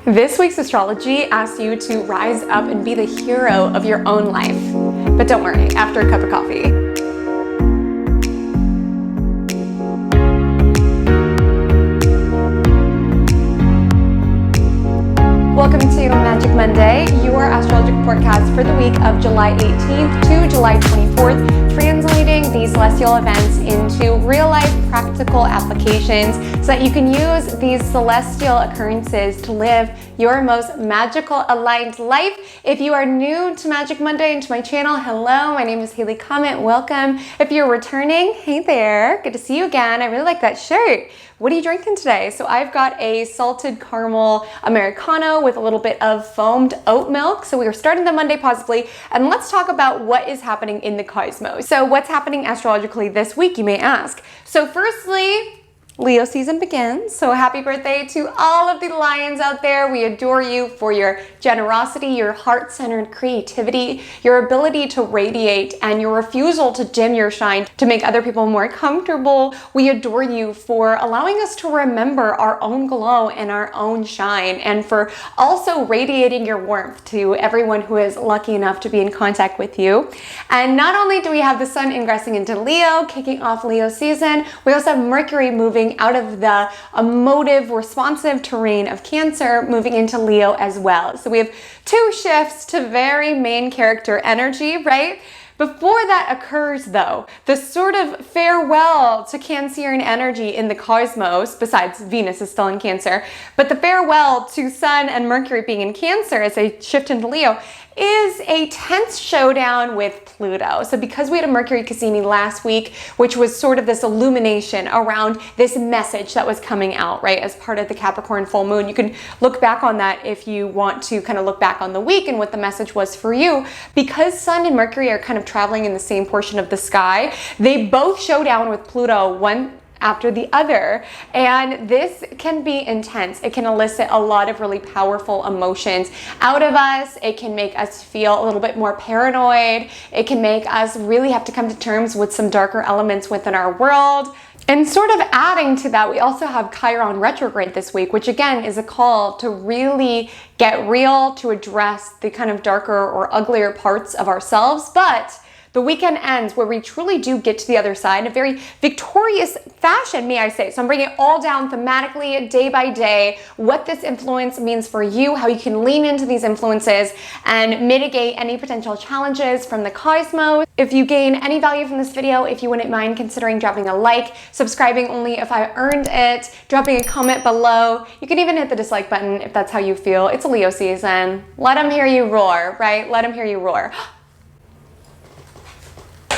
This week's astrology asks you to rise up and be the hero of your own life. But don't worry, after a cup of coffee. Welcome to Magic Monday, your astrological forecast for the week of July 18th to July 24th, translating these celestial events into real-life practical applications so that you can use these celestial occurrences to live your most magical aligned life. If you are new to Magic Monday and to my channel, hello, my name is Haley Comet. Welcome. If you're returning, hey there, good to see you again. I really like that shirt. What are you drinking today? So I've got a salted caramel Americano with a little bit of foamed oat milk. So we are starting the Monday positively, and let's talk about what is happening in the cosmos. So what's happening astrologically this week, you may ask. So firstly, Leo season begins, so happy birthday to all of the lions out there. We adore you for your generosity, your heart-centered creativity, your ability to radiate, and your refusal to dim your shine to make other people more comfortable. We adore you for allowing us to remember our own glow and our own shine, and for also radiating your warmth to everyone who is lucky enough to be in contact with you. And not only do we have the sun ingressing into Leo, kicking off Leo season, we also have Mercury moving out of the emotive, responsive terrain of Cancer, moving into Leo as well. So we have two shifts to very main character energy, right? Before that occurs though, the sort of farewell to Cancerian energy in the cosmos, besides Venus is still in Cancer, but the farewell to Sun and Mercury being in Cancer as they shift into Leo is a tense showdown with Pluto. So because we had a Mercury Cassini last week, which was sort of this illumination around this message that was coming out, right, as part of the Capricorn full moon, you can look back on that if you want to kind of look back on the week and what the message was for you. Because Sun and Mercury are kind of traveling in the same portion of the sky, they both show down with Pluto one after the other, and this can be intense. It can elicit a lot of really powerful emotions out of us. It can make us feel a little bit more paranoid. It can make us really have to come to terms with some darker elements within our world. And sort of adding to that, we also have Chiron retrograde this week, which again is a call to really get real, to address the kind of darker or uglier parts of ourselves. But the weekend ends where we truly do get to the other side in a very victorious fashion, may I say. So I'm bringing it all down thematically, day by day, what this influence means for you, how you can lean into these influences and mitigate any potential challenges from the cosmos. If you gain any value from this video, if you wouldn't mind considering dropping a like, subscribing only if I earned it, dropping a comment below. You can even hit the dislike button if that's how you feel. It's a Leo season. Let them hear you roar, right? Let them hear you roar.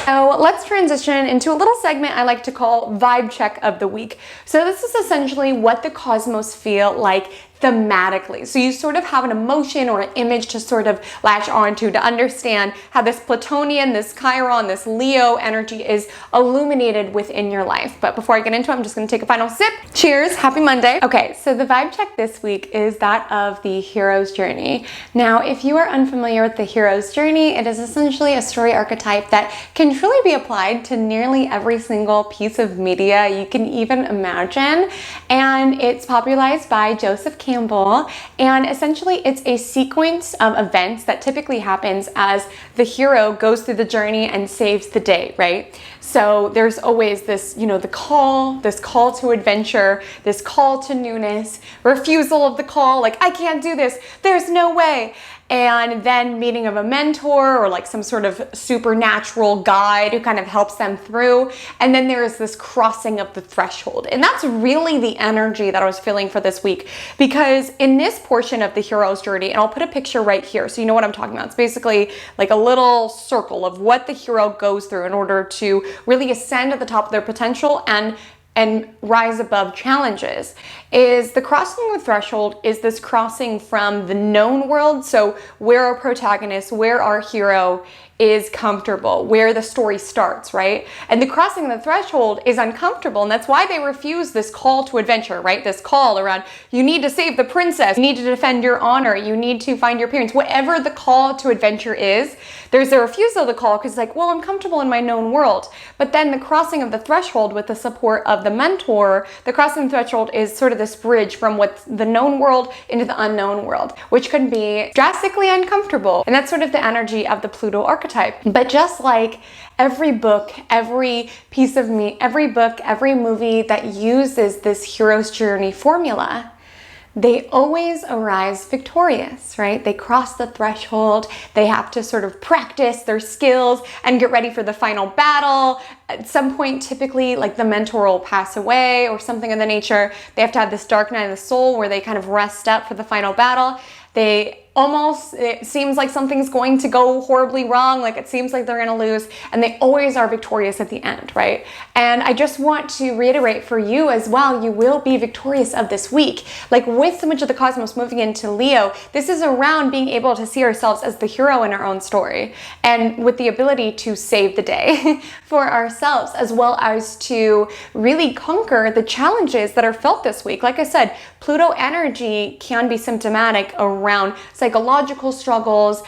So let's transition into a little segment I like to call Vibe Check of the Week. So this is essentially what the cosmos feel like thematically. So you sort of have an emotion or an image to sort of latch onto to understand how this Plutonian, this Chiron, this Leo energy is illuminated within your life. But before I get into it, I'm just going to take a final sip. Cheers. Happy Monday. Okay, so the vibe check this week is that of the hero's journey. Now, if you are unfamiliar with the hero's journey, it is essentially a story archetype that can truly be applied to nearly every single piece of media you can even imagine. And it's popularized by Joseph Campbell, and essentially it's a sequence of events that typically happens as the hero goes through the journey and saves the day, right? So there's always this, this call to adventure, this call to newness, refusal of the call, like, I can't do this, there's no way. And then meeting of a mentor or like some sort of supernatural guide who kind of helps them through. And then there is this crossing of the threshold. And that's really the energy that I was feeling for this week, because in this portion of the hero's journey, and I'll put a picture right here so you know what I'm talking about. It's basically like a little circle of what the hero goes through in order to really ascend at the top of their potential and rise above challenges. Is the crossing the threshold is this crossing from the known world, so where our protagonist, where our hero is comfortable, where the story starts, right? And the crossing of the threshold is uncomfortable, and that's why they refuse this call to adventure, right? This call around, you need to save the princess, you need to defend your honor, you need to find your parents, whatever the call to adventure is, there's a refusal of the call because it's like, well, I'm comfortable in my known world. But then the crossing of the threshold with the support of of the mentor, the crossing the threshold is sort of this bridge from what's the known world into the unknown world, which can be drastically uncomfortable. And that's sort of the energy of the Pluto archetype. But just like every book, every piece of meat, every book, every movie that uses this hero's journey formula, they always arise victorious, right? They cross the threshold, they have to sort of practice their skills and get ready for the final battle. At some point, typically, like the mentor will pass away or something of the nature. They have to have this dark night of the soul where they kind of rest up for the final battle. It seems like something's going to go horribly wrong, like it seems like they're going to lose, and they always are victorious at the end, right? And I just want to reiterate for you as well, you will be victorious of this week. Like with so much of the cosmos moving into Leo, this is around being able to see ourselves as the hero in our own story, and with the ability to save the day for ourselves, as well as to really conquer the challenges that are felt this week. Like I said, Pluto energy can be symptomatic around psychological struggles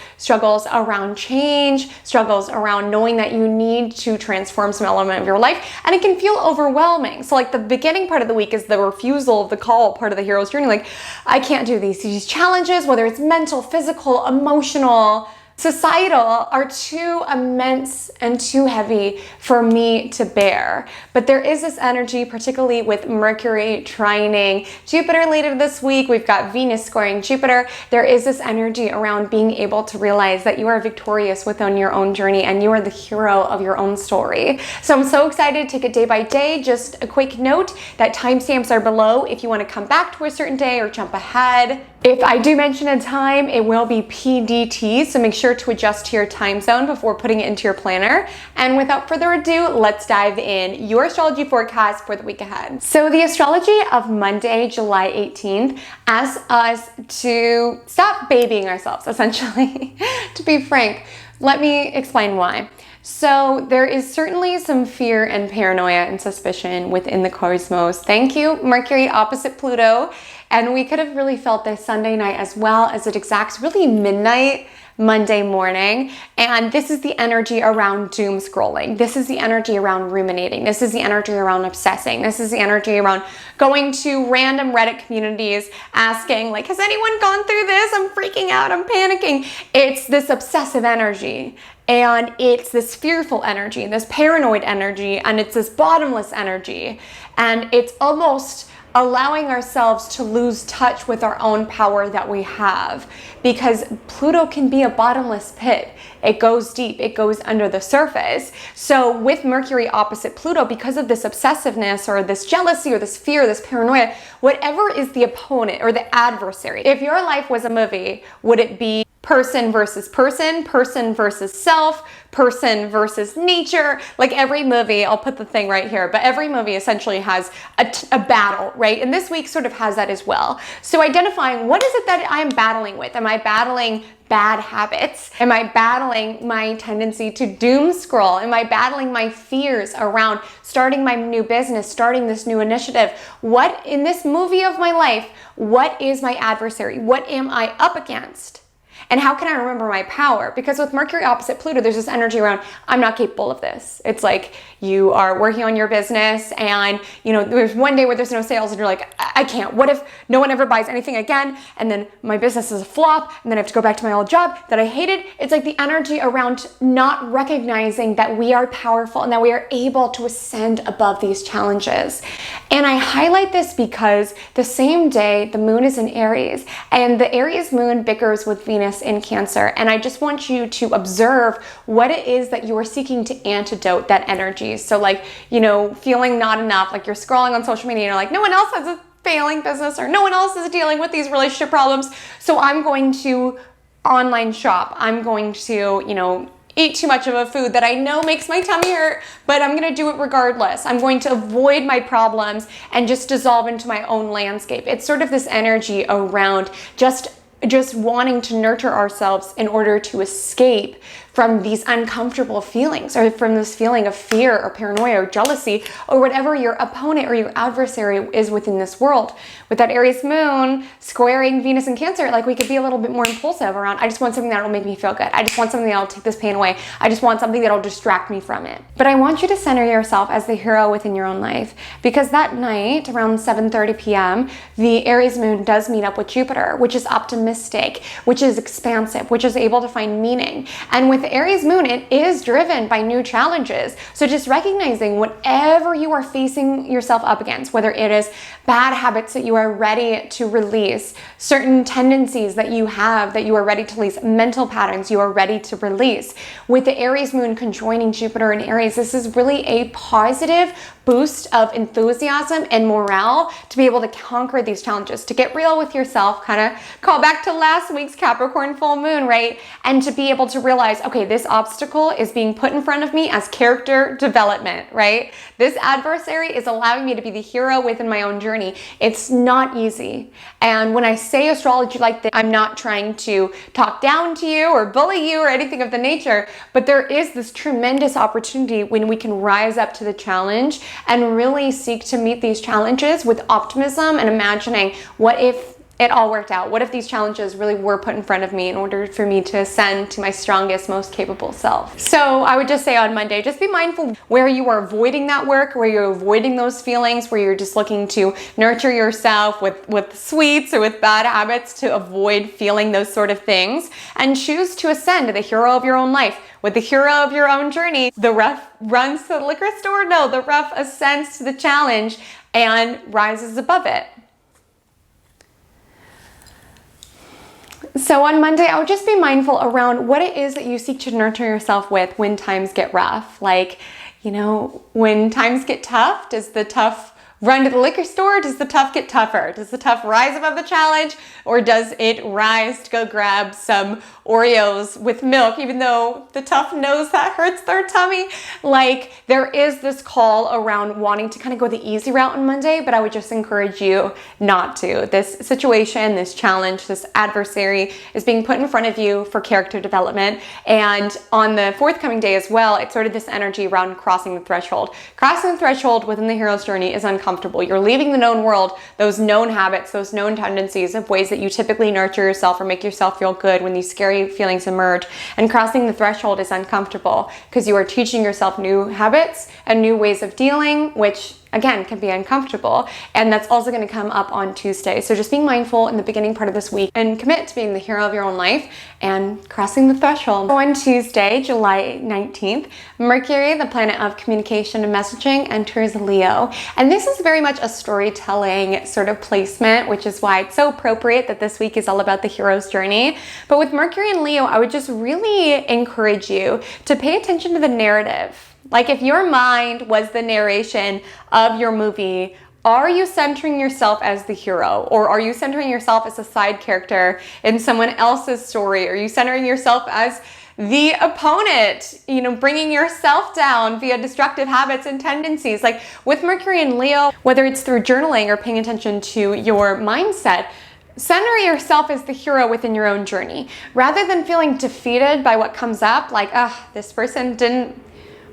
around change, struggles around knowing that you need to transform some element of your life, and it can feel overwhelming. So like the beginning part of the week is the refusal of the call part of the hero's journey. Like, I can't do these challenges, whether it's mental, physical, emotional, societal, are too immense and too heavy for me to bear. But there is this energy, particularly with Mercury trining Jupiter later this week. We've got Venus squaring Jupiter. There is this energy around being able to realize that you are victorious within your own journey and you are the hero of your own story. So I'm so excited to take it day by day. Just a quick note that timestamps are below if you want to come back to a certain day or jump ahead. If I do mention a time, it will be PDT, so make sure to adjust to your time zone before putting it into your planner. And without further ado, let's dive in. Your astrology forecast for the week ahead. So the astrology of Monday, July 18th, asks us to stop babying ourselves, essentially. To be frank, let me explain why. So there is certainly some fear and paranoia and suspicion within the cosmos. Thank you, Mercury opposite Pluto. And we could have really felt this Sunday night as well, as it exacts really midnight Monday morning. And this is the energy around doom scrolling. This is the energy around ruminating. This is the energy around obsessing. This is the energy around going to random Reddit communities asking, like, has anyone gone through this? I'm freaking out. I'm panicking. It's this obsessive energy. And it's this fearful energy, this paranoid energy, and it's this bottomless energy. And it's almost allowing ourselves to lose touch with our own power that we have, because Pluto can be a bottomless pit. It goes deep, it goes under the surface. So with Mercury opposite Pluto, because of this obsessiveness or this jealousy or this fear, this paranoia, whatever is the opponent or the adversary, if your life was a movie, would it be person versus person, person versus self, person versus nature? Like every movie, I'll put the thing right here, but every movie essentially has a battle, right? And this week sort of has that as well. So identifying, what is it that I'm battling with? Am I battling bad habits? Am I battling my tendency to doom scroll? Am I battling my fears around starting my new business, starting this new initiative? What in this movie of my life, what is my adversary? What am I up against? And how can I remember my power? Because with Mercury opposite Pluto, there's this energy around, I'm not capable of this. It's like you are working on your business and, you know, there's one day where there's no sales and you're like, I can't. What if no one ever buys anything again? And then my business is a flop and then I have to go back to my old job that I hated. It's like the energy around not recognizing that we are powerful and that we are able to ascend above these challenges. And I highlight this because the same day the moon is in Aries, and the Aries moon bickers with Venus in Cancer. And I just want you to observe what it is that you are seeking to antidote that energy. So like, you know, feeling not enough, like you're scrolling on social media and you're like, no one else has a failing business or no one else is dealing with these relationship problems. So I'm going to online shop. I'm going to, you know, eat too much of a food that I know makes my tummy hurt, but I'm going to do it regardless. I'm going to avoid my problems and just dissolve into my own landscape. It's sort of this energy around just wanting to nurture ourselves in order to escape from these uncomfortable feelings, or from this feeling of fear or paranoia or jealousy, or whatever your opponent or your adversary is within this world. With that Aries moon squaring Venus in Cancer, like we could be a little bit more impulsive around, I just want something that will make me feel good. I just want something that will take this pain away. I just want something that will distract me from it. But I want you to center yourself as the hero within your own life, because that night around 7:30 p.m., the Aries moon does meet up with Jupiter, which is optimistic, which is expansive, which is able to find meaning. And with the Aries moon, it is driven by new challenges. So just recognizing whatever you are facing yourself up against, whether it is bad habits that you are ready to release, certain tendencies that you have that you are ready to release, mental patterns you are ready to release. With the Aries moon conjoining Jupiter in Aries, this is really a positive boost of enthusiasm and morale to be able to conquer these challenges, to get real with yourself, kind of call back to last week's Capricorn full moon, right? And to be able to realize, okay, this obstacle is being put in front of me as character development, right? This adversary is allowing me to be the hero within my own journey. It's not easy. And when I say astrology like this, I'm not trying to talk down to you or bully you or anything of the nature, but there is this tremendous opportunity when we can rise up to the challenge and really seek to meet these challenges with optimism and imagining, what if it all worked out? What if these challenges really were put in front of me in order for me to ascend to my strongest, most capable self? So I would just say on Monday, just be mindful where you are avoiding that work, where you're avoiding those feelings, where you're just looking to nurture yourself with sweets or with bad habits to avoid feeling those sort of things, and choose to ascend to the hero of your own life. With the hero of your own journey, the rough runs to the liquor store? No, the rough ascends to the challenge and rises above it. So on Monday, I would just be mindful around what it is that you seek to nurture yourself with when times get rough. Like, when times get tough, does the tough run to the liquor store? Does the tough get tougher? Does the tough rise above the challenge? Or does it rise to go grab some Oreos with milk, even though the tough knows that hurts their tummy? Like, there is this call around wanting to kind of go the easy route on Monday, but I would just encourage you not to. This situation, this challenge, this adversary is being put in front of you for character development. And on the forthcoming day as well, it's sort of this energy around crossing the threshold. Crossing the threshold within the hero's journey is uncomfortable. You're leaving the known world, those known habits, those known tendencies of ways that you typically nurture yourself or make yourself feel good when these scary feelings emerge. And crossing the threshold is uncomfortable because you are teaching yourself new habits and new ways of dealing, which again can be uncomfortable. And that's also going to come up on Tuesday. So just being mindful in the beginning part of this week and commit to being the hero of your own life and crossing the threshold. So on Tuesday, July 19th, Mercury, the planet of communication and messaging, enters Leo. And this is very much a storytelling sort of placement, which is why it's so appropriate that this week is all about the hero's journey. But with Mercury and Leo, I would just really encourage you to pay attention to the narrative. Like, if your mind was the narration of your movie, are you centering yourself as the hero? Or are you centering yourself as a side character in someone else's story? Are you centering yourself as the opponent, bringing yourself down via destructive habits and tendencies? Like with Mercury and Leo, whether it's through journaling or paying attention to your mindset, center yourself as the hero within your own journey. Rather than feeling defeated by what comes up, like, this person didn't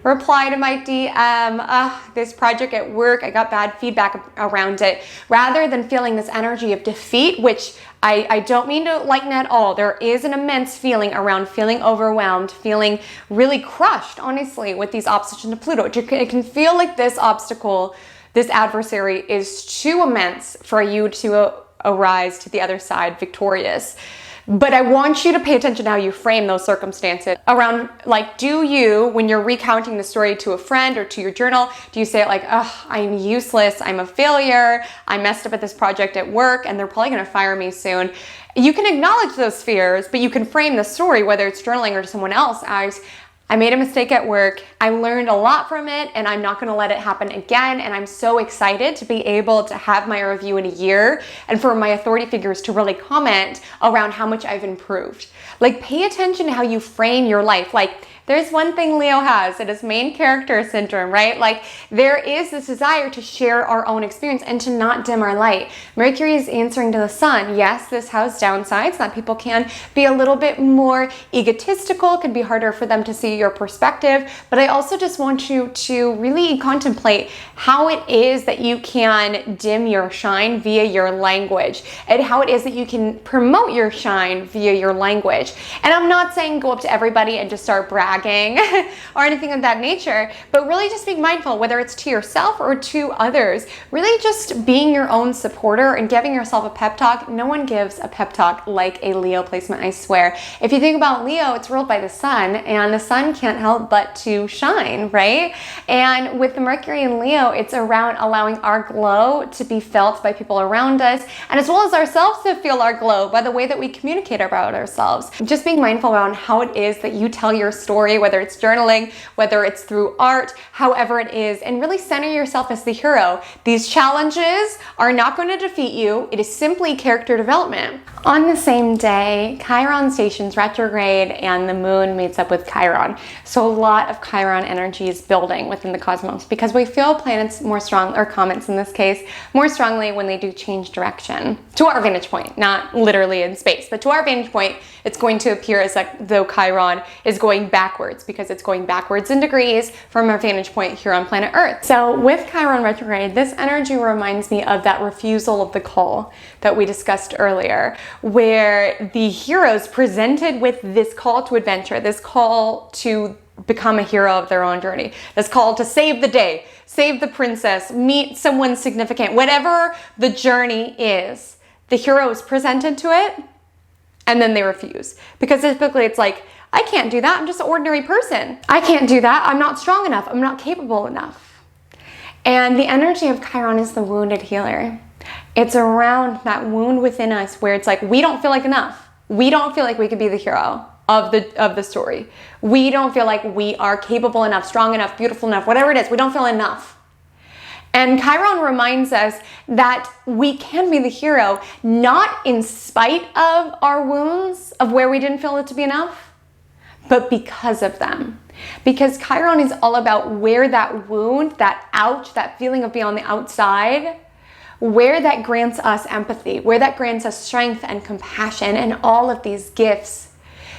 reply to my DM, this project at work, I got bad feedback around it. Rather than feeling this energy of defeat, which I don't mean to lighten at all. There is an immense feeling around feeling overwhelmed, feeling really crushed, honestly, with these oppositions to Pluto. It can feel like this obstacle, this adversary is too immense for you to arise to the other side victorious. But I want you to pay attention to how you frame those circumstances around, like, do you, when you're recounting the story to a friend or to your journal, do you say it like, I'm useless, I'm a failure, I messed up at this project at work, and they're probably gonna fire me soon. You can acknowledge those fears, but you can frame the story, whether it's journaling or to someone else, as, I made a mistake at work, I learned a lot from it, and I'm not gonna let it happen again, and I'm so excited to be able to have my review in a year and for my authority figures to really comment around how much I've improved. Like, pay attention to how you frame your life. Like, there's one thing Leo has. It is main character syndrome, right? Like there is this desire to share our own experience and to not dim our light. Mercury is answering to the sun. Yes, this has downsides that people can be a little bit more egotistical. It can be harder for them to see your perspective. But I also just want you to really contemplate how it is that you can dim your shine via your language, and how it is that you can promote your shine via your language. And I'm not saying go up to everybody and just start bragging or anything of that nature, but really just being mindful, whether it's to yourself or to others, really just being your own supporter and giving yourself a pep talk. No one gives a pep talk like a Leo placement, I swear. If you think about Leo, it's ruled by the sun, and the sun can't help but to shine, right? And with the Mercury in Leo, it's around allowing our glow to be felt by people around us, and as well as ourselves to feel our glow by the way that we communicate about ourselves. Just being mindful around how it is that you tell your story, whether it's journaling, whether it's through art, however it is, and really center yourself as the hero. These challenges are not going to defeat you. It is simply character development. On the same day, Chiron stations retrograde and the moon meets up with Chiron. So a lot of Chiron energy is building within the cosmos because we feel planets more strong, or comets in this case, more strongly when they do change direction. To our vantage point, not literally in space, but to our vantage point, it's going to appear as though Chiron is going backwards because it's going backwards in degrees from our vantage point here on planet Earth. So with Chiron retrograde, this energy reminds me of that refusal of the call that we discussed earlier, where the heroes presented with this call to adventure, this call to become a hero of their own journey, this call to save the day, save the princess, meet someone significant, whatever the journey is, the hero is presented to it and then they refuse. Because typically it's like, I can't do that, I'm just an ordinary person. I can't do that, I'm not strong enough, I'm not capable enough. And the energy of Chiron is the wounded healer. It's around that wound within us where it's like, we don't feel like enough. We don't feel like we could be the hero of the story. We don't feel like we are capable enough, strong enough, beautiful enough, whatever it is, we don't feel enough. And Chiron reminds us that we can be the hero, not in spite of our wounds, of where we didn't feel it to be enough, but because of them. Because Chiron is all about where that wound, that ouch, that feeling of being on the outside, where that grants us empathy, where that grants us strength and compassion and all of these gifts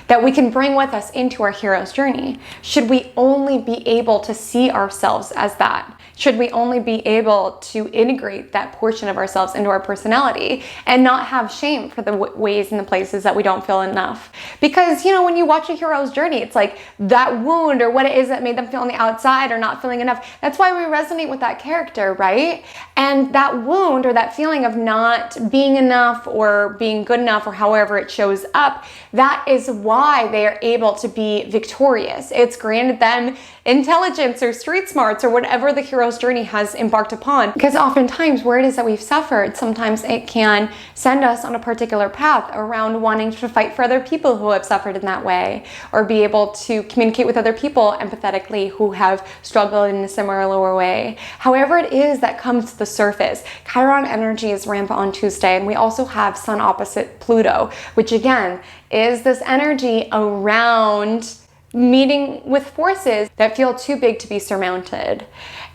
that we can bring with us into our hero's journey. Should we only be able to see ourselves as that? Should we only be able to integrate that portion of ourselves into our personality and not have shame for the ways and the places that we don't feel enough? Because, you know, when you watch a hero's journey, it's like that wound or what it is that made them feel on the outside or not feeling enough. That's why we resonate with that character, right? And that wound or that feeling of not being enough or being good enough or however it shows up, that is why they are able to be victorious. It's granted them intelligence or street smarts or whatever the hero's journey has embarked upon. Because oftentimes where it is that we've suffered, sometimes it can send us on a particular path around wanting to fight for other people who have suffered in that way, or be able to communicate with other people empathetically who have struggled in a similar way. However it is that comes to the surface, Chiron energy is rampant on Tuesday, and we also have Sun opposite Pluto, which again is this energy around meeting with forces that feel too big to be surmounted.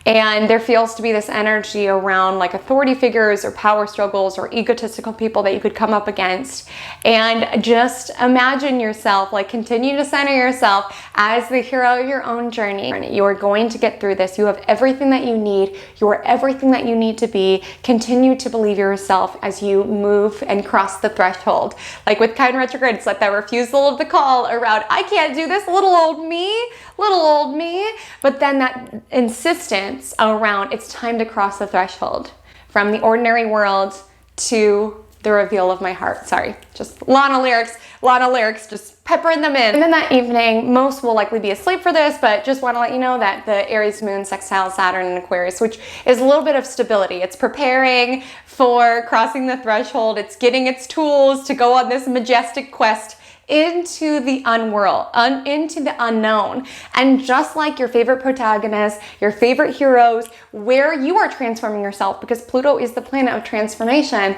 And there feels to be this energy around like authority figures or power struggles or egotistical people that you could come up against. And just imagine yourself, like continue to center yourself as the hero of your own journey. You are going to get through this. You have everything that you need. You are everything that you need to be. Continue to believe yourself as you move and cross the threshold. Like with Chiron retrograde, it's like that refusal of the call around, I can't do this, little old me. But then that insistence around it's time to cross the threshold from the ordinary world to the reveal of my heart. Sorry, just a lot of lyrics, just peppering them in. And then that evening, most will likely be asleep for this, but just want to let you know that the Aries moon sextile Saturn in Aquarius, which is a little bit of stability. It's preparing for crossing the threshold. It's getting its tools to go on this majestic quest into the unworld, into the unknown. And just like your favorite protagonists, your favorite heroes, where you are transforming yourself, because Pluto is the planet of transformation,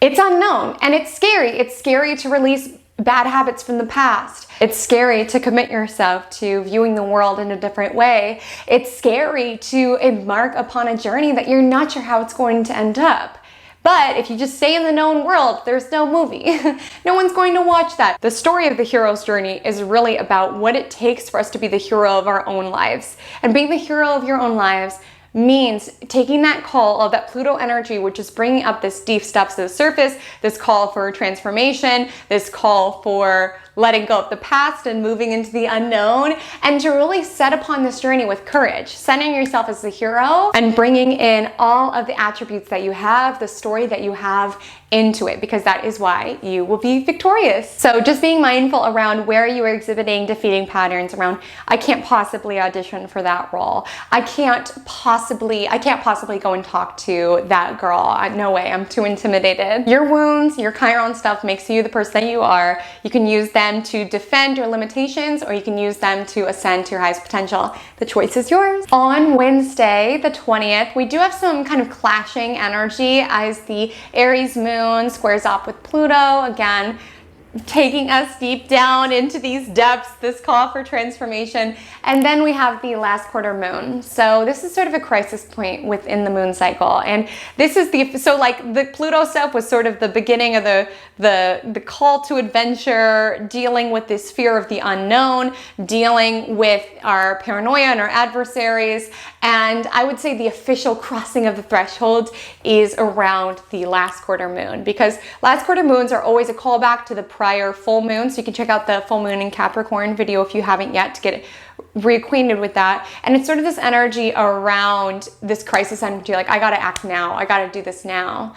it's unknown and it's scary. It's scary to release bad habits from the past. It's scary to commit yourself to viewing the world in a different way. It's scary to embark upon a journey that you're not sure how it's going to end up. But if you just stay in the known world, there's no movie. No one's going to watch that. The story of the hero's journey is really about what it takes for us to be the hero of our own lives. And being the hero of your own lives means taking that call of that Pluto energy, which is bringing up this deep stuff to the surface, this call for transformation, this call for letting go of the past and moving into the unknown, and to really set upon this journey with courage, centering yourself as the hero and bringing in all of the attributes that you have, the story that you have into it, because that is why you will be victorious. So just being mindful around where you are exhibiting defeating patterns around, I can't possibly audition for that role. I can't possibly go and talk to that girl. No way, I'm too intimidated. Your wounds, your Chiron stuff makes you the person that you are. You can use them to defend your limitations, or you can use them to ascend to your highest potential. The choice is yours. On Wednesday, the 20th, we do have some kind of clashing energy as the Aries moon squares off with Pluto. Again, taking us deep down into these depths, this call for transformation. And then we have the last quarter moon. So this is sort of a crisis point within the moon cycle. And this is the Pluto stuff was sort of the beginning of the call to adventure, dealing with this fear of the unknown, dealing with our paranoia and our adversaries. And I would say the official crossing of the threshold is around the last quarter moon, because last quarter moons are always a callback to the prior full moon. So you can check out the full moon in Capricorn video if you haven't yet to get reacquainted with that. And it's sort of this energy around this crisis energy, like I gotta act now, I gotta do this now.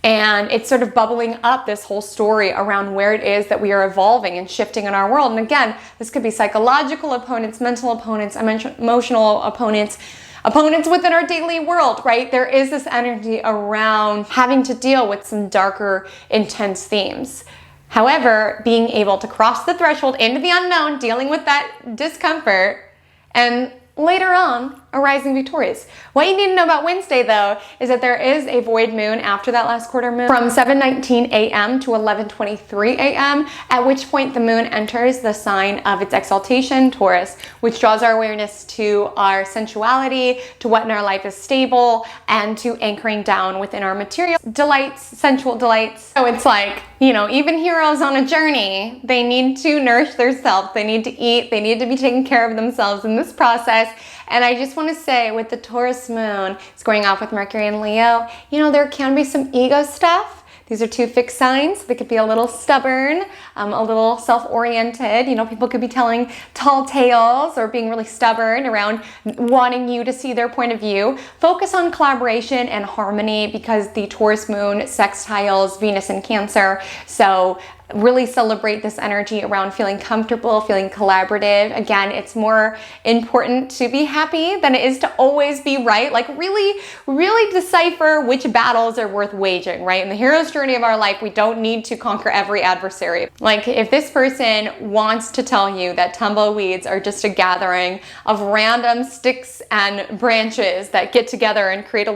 And it's sort of bubbling up this whole story around where it is that we are evolving and shifting in our world. And again, this could be psychological opponents, mental opponents, emotional opponents, opponents within our daily world, right? There is this energy around having to deal with some darker, intense themes. However, being able to cross the threshold into the unknown, dealing with that discomfort, and later on, arising victorious. What you need to know about Wednesday, though, is that there is a void moon after that last quarter moon from 7:19 a.m. to 11:23 a.m., at which point the moon enters the sign of its exaltation, Taurus, which draws our awareness to our sensuality, to what in our life is stable, and to anchoring down within our material delights, sensual delights. So it's like, you know, even heroes on a journey, they need to nourish themselves, they need to eat, they need to be taking care of themselves in this process. And I just want to say, with the Taurus moon, it's going off with Mercury and Leo, you know, there can be some ego stuff. These are two fixed signs. They could be a little stubborn, a little self-oriented. You know, people could be telling tall tales or being really stubborn around wanting you to see their point of view. Focus on collaboration and harmony, because the Taurus moon sextiles Venus in Cancer. So really celebrate this energy around feeling comfortable, feeling collaborative. Again, it's more important to be happy than it is to always be right. Like really, really decipher which battles are worth waging, right? In the hero's journey of our life, we don't need to conquer every adversary. Like if this person wants to tell you that tumbleweeds are just a gathering of random sticks and branches that get together and create a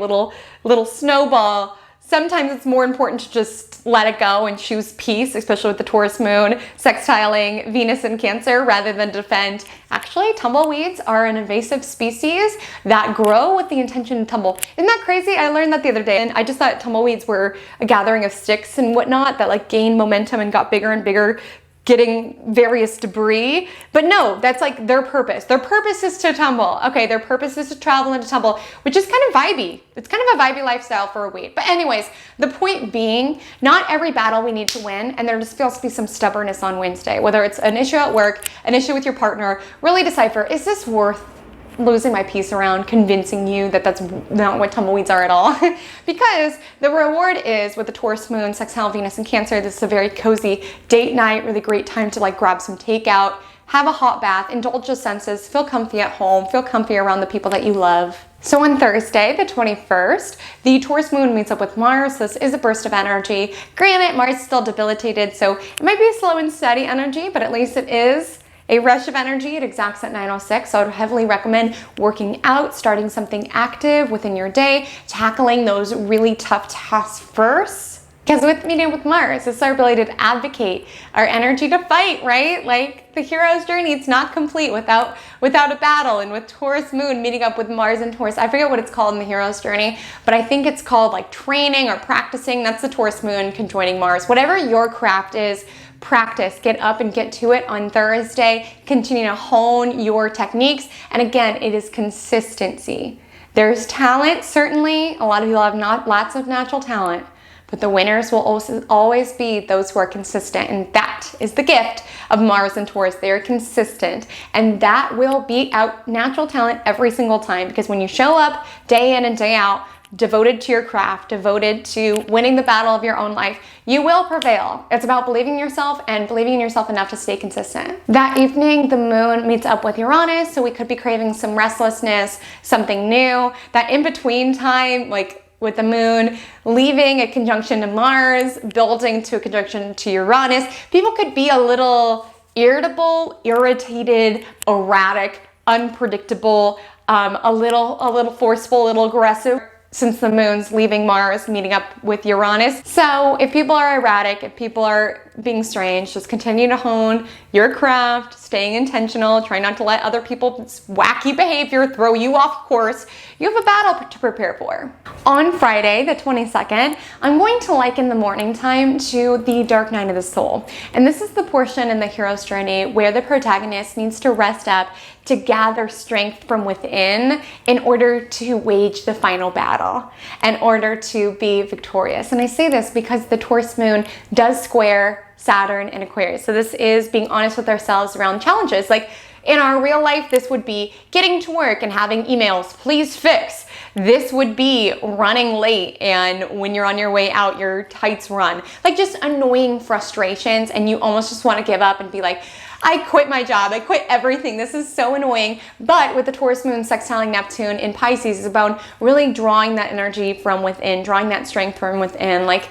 little snowball, sometimes it's more important to just let it go and choose peace, especially with the Taurus moon sextiling Venus in Cancer, rather than defend. Actually, tumbleweeds are an invasive species that grow with the intention to tumble. Isn't that crazy? I learned that the other day, and I just thought tumbleweeds were a gathering of sticks and whatnot that like gained momentum and got bigger and bigger, getting various debris. But no, that's like their purpose. Their purpose is to tumble. Okay, their purpose is to travel and to tumble, which is kind of vibey. It's kind of a vibey lifestyle for a weed. But anyways, the point being, not every battle we need to win, and there just feels to be some stubbornness on Wednesday, whether it's an issue at work, an issue with your partner. Really decipher, is this worth losing my peace around convincing you that that's not what tumbleweeds are at all? Because the reward is, with the Taurus moon sextile Venus in Cancer, this is a very cozy date night, really great time to like grab some takeout, have a hot bath, indulge the senses, feel comfy at home, feel comfy around the people that you love. So on Thursday, the 21st, the Taurus moon meets up with Mars. This is a burst of energy. Granted, Mars is still debilitated, so it might be a slow and steady energy, but at least it is a rush of energy. It exacts at 9:06, so I would heavily recommend working out, starting something active within your day, tackling those really tough tasks first. Because with meeting with Mars, it's our ability to advocate, our energy to fight, right? Like the hero's journey, it's not complete without a battle. And with Taurus moon meeting up with Mars and Taurus, I forget what it's called in the hero's journey, but I think it's called like training or practicing. That's the Taurus moon conjoining Mars. Whatever your craft is, practice, get up and get to it on Thursday, continue to hone your techniques. And again, it is consistency. There's talent, certainly. A lot of people have not lots of natural talent, but the winners will also always be those who are consistent. And that is the gift of Mars and Taurus. They are consistent. And that will beat out natural talent every single time, because when you show up day in and day out, devoted to your craft, devoted to winning the battle of your own life, you will prevail. It's about believing in yourself and believing in yourself enough to stay consistent. That evening, the moon meets up with Uranus, so we could be craving some restlessness, something new. That in-between time, like with the moon leaving a conjunction to Mars, building to a conjunction to Uranus, people could be a little irritable, irritated, erratic, unpredictable, a little forceful, a little aggressive, since the moon's leaving Mars, meeting up with Uranus. So if people are erratic, if people are being strange, just continue to hone your craft, staying intentional, try not to let other people's wacky behavior throw you off course. You have a battle to prepare for. On Friday, the 22nd, I'm going to liken the morning time to the dark night of the soul. And this is the portion in the hero's journey where the protagonist needs to rest up to gather strength from within in order to wage the final battle, in order to be victorious. And I say this because the Taurus moon does square Saturn in Aquarius. So this is being honest with ourselves around challenges. Like in our real life, this would be getting to work and having emails, please fix. This would be running late, and when you're on your way out, your tights run. Like just annoying frustrations, and you almost just want to give up and be like, I quit my job, I quit everything, this is so annoying. But with the Taurus moon sextiling Neptune in Pisces, it's about really drawing that energy from within, drawing that strength from within. Like,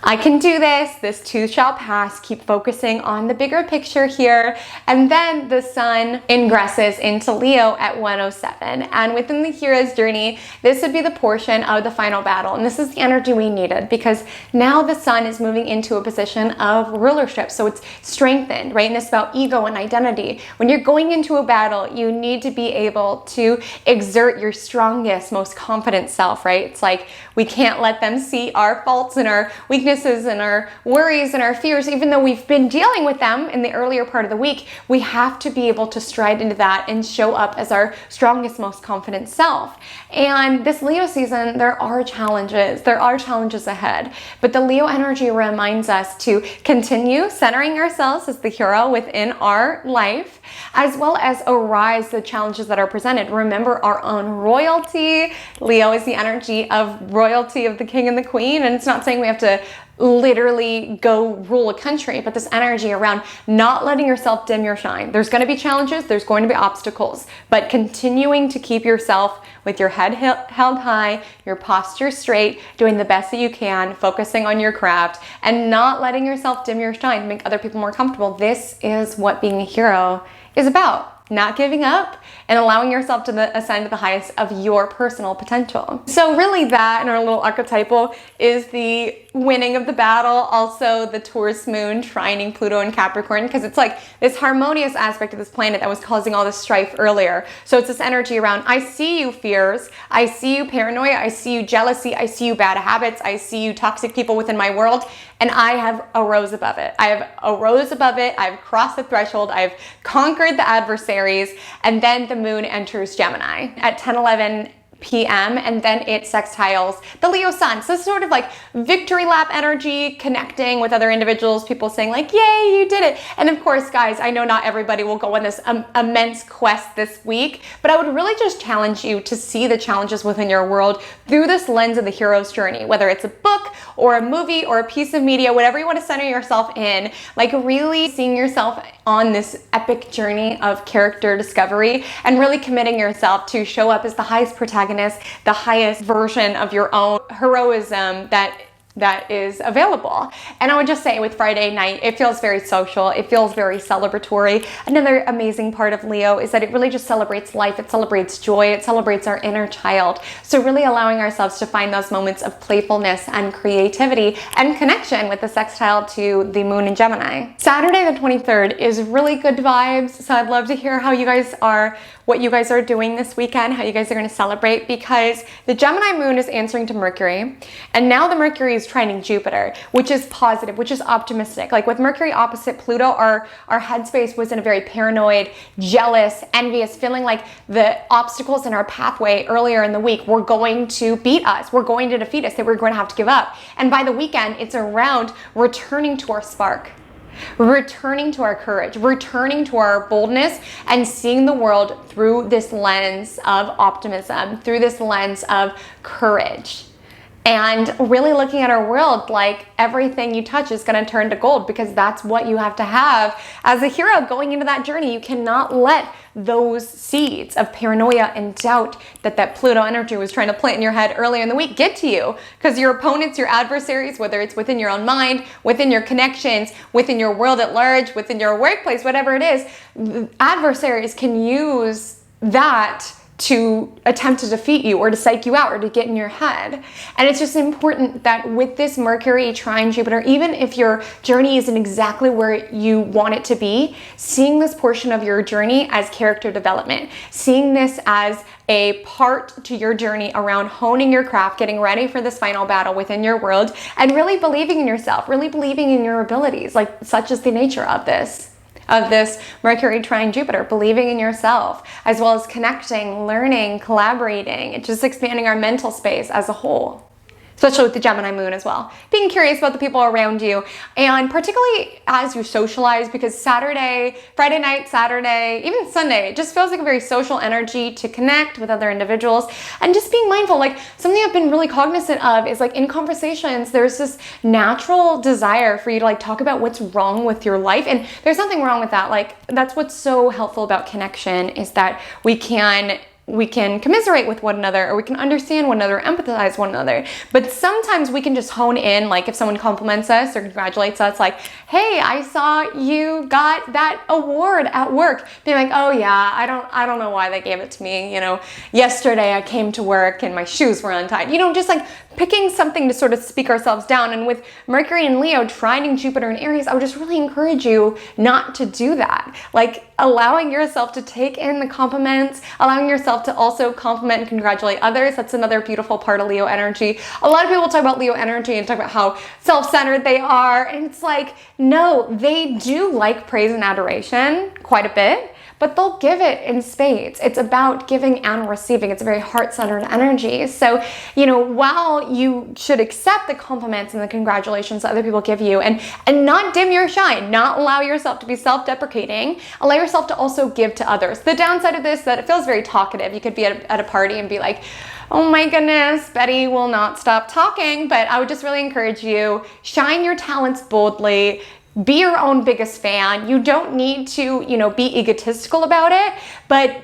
I can do this too shall pass, keep focusing on the bigger picture here. And then the sun ingresses into Leo at 107. And within the hero's journey, this would be the portion of the final battle. And this is the energy we needed, because now the sun is moving into a position of rulership. So it's strengthened, right? And it's about ego and identity. When you're going into a battle, you need to be able to exert your strongest, most confident self, right? It's like we can't let them see our faults and our weaknesses and our worries and our fears. Even though we've been dealing with them in the earlier part of the week, we have to be able to stride into that and show up as our strongest, most confident self. And this Leo season, there are challenges. There are challenges ahead. But the Leo energy reminds us to continue centering ourselves as the hero within our life, as well as arise the challenges that are presented. Remember our own royalty. Leo is the energy of royalty, of the king and the queen. And it's not saying we have to literally go rule a country, but this energy around not letting yourself dim your shine. There's going to be challenges, there's going to be obstacles, but continuing to keep yourself with your head held high, your posture straight, doing the best that you can, focusing on your craft, and not letting yourself dim your shine to make other people more comfortable. This is what being a hero is about. Not giving up and allowing yourself to ascend to the highest of your personal potential. So really that, and our little archetypal, is the winning of the battle. Also the Taurus moon trining Pluto and Capricorn, because it's like this harmonious aspect of this planet that was causing all this strife earlier. So it's this energy around, I see you fears, I see you paranoia, I see you jealousy, I see you bad habits, I see you toxic people within my world, and I have arose above it. I have arose above it, I've crossed the threshold, I've conquered the adversaries. And then the moon enters Gemini at 10:11 p.m. and then it sextiles the Leo sun. So it's sort of like victory lap energy, connecting with other individuals, people saying like, yay, you did it. And of course, guys, I know not everybody will go on this immense quest this week, but I would really just challenge you to see the challenges within your world through this lens of the hero's journey, whether it's a book or a movie or a piece of media, whatever you want to center yourself in, like really seeing yourself on this epic journey of character discovery and really committing yourself to show up as the highest protagonist, the highest version of your own heroism that that is available. And I would just say with Friday night, it feels very social. It feels very celebratory. Another amazing part of Leo is that it really just celebrates life. It celebrates joy. It celebrates our inner child. So really allowing ourselves to find those moments of playfulness and creativity and connection with the sextile to the moon in Gemini. Saturday the 23rd is really good vibes. So I'd love to hear how you guys are, what you guys are doing this weekend, how you guys are going to celebrate, because the Gemini moon is answering to Mercury, and now the Mercury is trining Jupiter, which is positive, which is optimistic. Like with Mercury opposite Pluto, our headspace was in a very paranoid, jealous, envious, feeling like the obstacles in our pathway earlier in the week were going to beat us, were going to defeat us, that we're going to have to give up. And by the weekend, it's around returning to our spark, returning to our courage, returning to our boldness, and seeing the world through this lens of optimism, through this lens of courage. And really looking at our world like everything you touch is going to turn to gold, because that's what you have to have as a hero going into that journey. You cannot let those seeds of paranoia and doubt that Pluto energy was trying to plant in your head earlier in the week get to you, because your opponents, your adversaries, whether it's within your own mind, within your connections, within your world at large, within your workplace, whatever it is, adversaries can use that to attempt to defeat you or to psych you out or to get in your head. And it's just important that with this Mercury trine Jupiter, even if your journey isn't exactly where you want it to be, seeing this portion of your journey as character development, seeing this as a part to your journey around honing your craft, getting ready for this final battle within your world, and really believing in yourself, really believing in your abilities, like such is the nature of this Mercury trine Jupiter, believing in yourself, as well as connecting, learning, collaborating, just expanding our mental space as a whole. Especially with the Gemini moon as well. Being curious about the people around you, and particularly as you socialize, because Saturday, Friday night, Saturday, even Sunday, it just feels like a very social energy to connect with other individuals, and just being mindful. Like something I've been really cognizant of is like in conversations, there's this natural desire for you to like talk about what's wrong with your life, and there's nothing wrong with that. Like that's what's so helpful about connection, is that we can commiserate with one another, or we can understand one another, empathize with one another. But sometimes we can just hone in, like if someone compliments us or congratulates us, like, hey, I saw you got that award at work. Being like, oh yeah, I don't know why they gave it to me. You know, yesterday I came to work and my shoes were untied. You know, just like picking something to sort of speak ourselves down. And with Mercury and Leo trining Jupiter in Aries, I would just really encourage you not to do that. Like allowing yourself to take in the compliments, allowing yourself to also compliment and congratulate others. That's another beautiful part of Leo energy. A lot of people talk about Leo energy and talk about how self-centered they are. And it's like, no, they do like praise and adoration quite a bit, but they'll give it in spades. It's about giving and receiving. It's a very heart-centered energy. So, you know, while you should accept the compliments and the congratulations that other people give you, and not dim your shine, not allow yourself to be self-deprecating, allow yourself to also give to others. The downside of this is that it feels very talkative. You could be at a party and be like, oh my goodness, Betty will not stop talking. But I would just really encourage you, shine your talents boldly. Be your own biggest fan. You don't need to, you know, be egotistical about it, but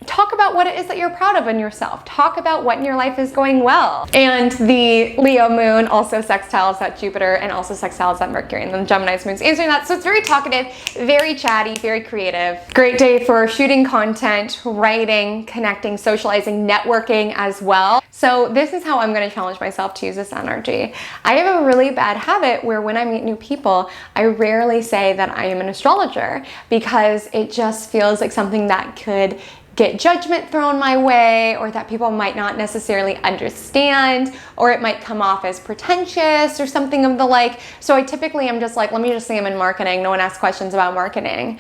talk about what it is that you're proud of in yourself. Talk about what in your life is going well. And the Leo moon also sextiles at Jupiter and also sextiles at Mercury, and then Gemini's moon's answering that. So it's very talkative, very chatty, very creative. Great day for shooting content, writing, connecting, socializing, networking as well. So this is how I'm going to challenge myself to use this energy. I have a really bad habit where when I meet new people, I rarely say that I am an astrologer, because it just feels like something that could get judgment thrown my way, or that people might not necessarily understand, or it might come off as pretentious or something of the like. So I typically am just like, let me just say I'm in marketing. No one asks questions about marketing.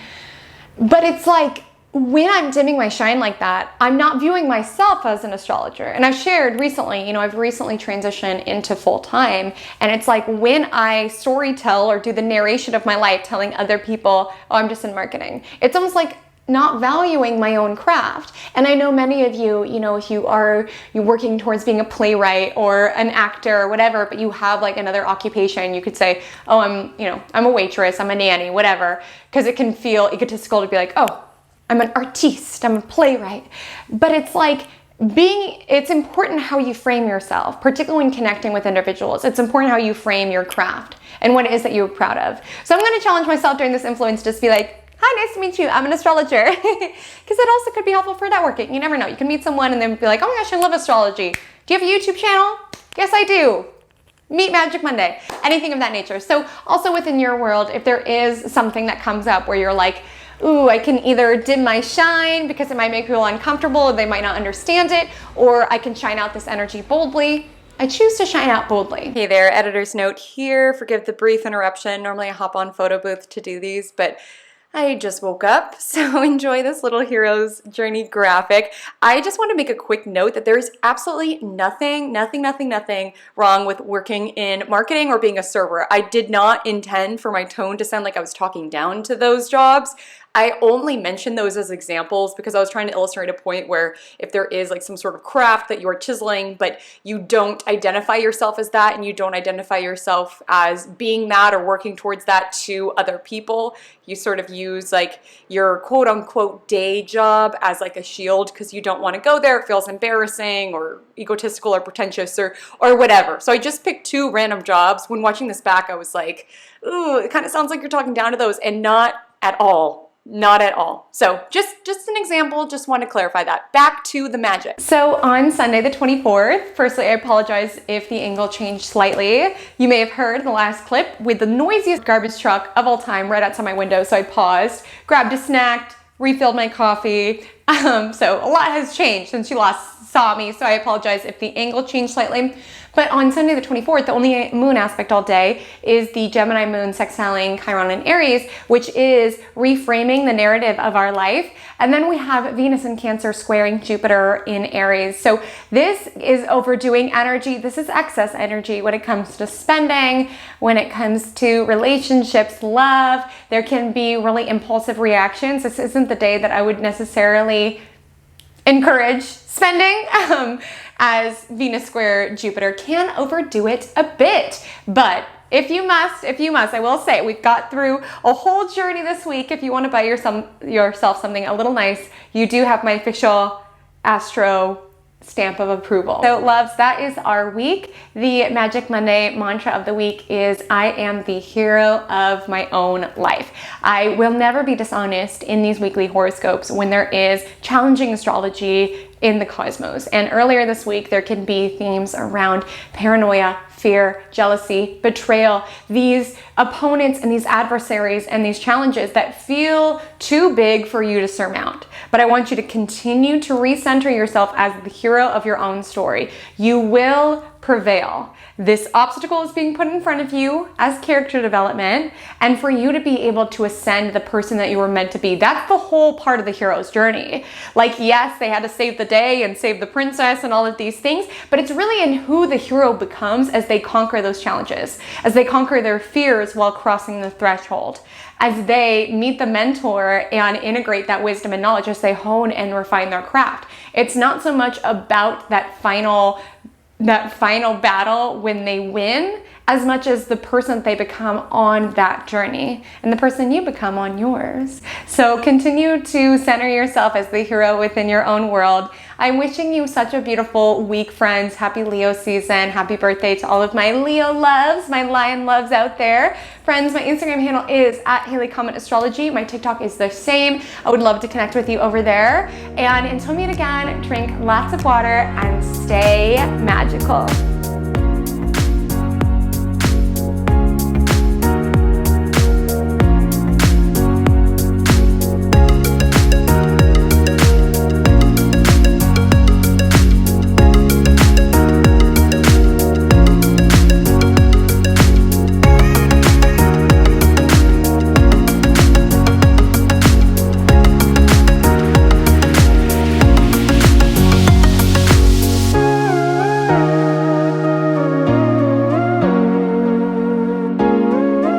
But it's like, when I'm dimming my shine like that, I'm not viewing myself as an astrologer. And I've shared recently, you know, I've recently transitioned into full time. And it's like when I storytell or do the narration of my life, telling other people, oh, I'm just in marketing, it's almost like not valuing my own craft. And I know many of you, you know, if you're working towards being a playwright or an actor or whatever, but you have like another occupation, you could say, oh, I'm a waitress, I'm a nanny, whatever, because it can feel egotistical to be like, oh, I'm an artiste, I'm a playwright. But it's like it's important how you frame yourself, particularly when connecting with individuals. It's important how you frame your craft and what it is that you're proud of. So I'm going to challenge myself during this influence, just be like, hi, nice to meet you. I'm an astrologer. Because it also could be helpful for networking. You never know. You can meet someone and then be like, oh my gosh, I love astrology. Do you have a YouTube channel? Yes, I do. Meet Magic Monday. Anything of that nature. So also within your world, if there is something that comes up where you're like, ooh, I can either dim my shine because it might make people uncomfortable, they might not understand it, or I can shine out this energy boldly. I choose to shine out boldly. Hey there, editor's note here. Forgive the brief interruption. Normally I hop on photo booth to do these, but I just woke up, so enjoy this little hero's journey graphic. I just want to make a quick note that there is absolutely nothing wrong with working in marketing or being a server. I did not intend for my tone to sound like I was talking down to those jobs. I only mentioned those as examples because I was trying to illustrate a point where if there is like some sort of craft that you are chiseling, but you don't identify yourself as that and you don't identify yourself as being that or working towards that to other people, you sort of use like your quote unquote day job as like a shield because you don't want to go there. It feels embarrassing or egotistical or pretentious or whatever. So I just picked two random jobs. When watching this back, I was like, ooh, it kind of sounds like you're talking down to those, and not at all. Not at all. So just an example, just want to clarify that. Back to the magic. So on Sunday the 24th, firstly, I apologize if the angle changed slightly. You may have heard in the last clip with the noisiest garbage truck of all time right outside my window. So I paused, grabbed a snack, refilled my coffee. So a lot has changed since you last saw me. So I apologize if the angle changed slightly. But on Sunday the 24th, the only moon aspect all day is the Gemini moon sextiling Chiron in Aries, which is reframing the narrative of our life. And then we have Venus in Cancer squaring Jupiter in Aries. So this is overdoing energy. This is excess energy when it comes to spending, when it comes to relationships, love. There can be really impulsive reactions. This isn't the day that I would necessarily encourage spending, as Venus square Jupiter can overdo it a bit. But if you must, I will say, we've got through a whole journey this week. If you want to buy yourself something a little nice, you do have my official Astro stamp of approval. So loves, that is our week. The Magic Monday mantra of the week is I am the hero of my own life. I will never be dishonest in these weekly horoscopes when there is challenging astrology in the cosmos. And earlier this week, there can be themes around paranoia, fear, jealousy, betrayal, these opponents and these adversaries and these challenges that feel too big for you to surmount. But I want you to continue to recenter yourself as the hero of your own story. You will prevail. This obstacle is being put in front of you as character development, and for you to be able to ascend the person that you were meant to be. That's the whole part of the hero's journey. Like, yes, they had to save the day and save the princess and all of these things, but it's really in who the hero becomes as they conquer those challenges, as they conquer their fears while crossing the threshold, as they meet the mentor and integrate that wisdom and knowledge as they hone and refine their craft. It's not so much about that final battle when they win, as much as the person that they become on that journey and the person you become on yours. So continue to center yourself as the hero within your own world. I'm wishing you such a beautiful week, friends. Happy Leo season. Happy birthday to all of my Leo loves, my lion loves out there. Friends, my Instagram handle is @HaleyComet Astrology. My TikTok is the same. I would love to connect with you over there. And until we meet again, drink lots of water and stay magical.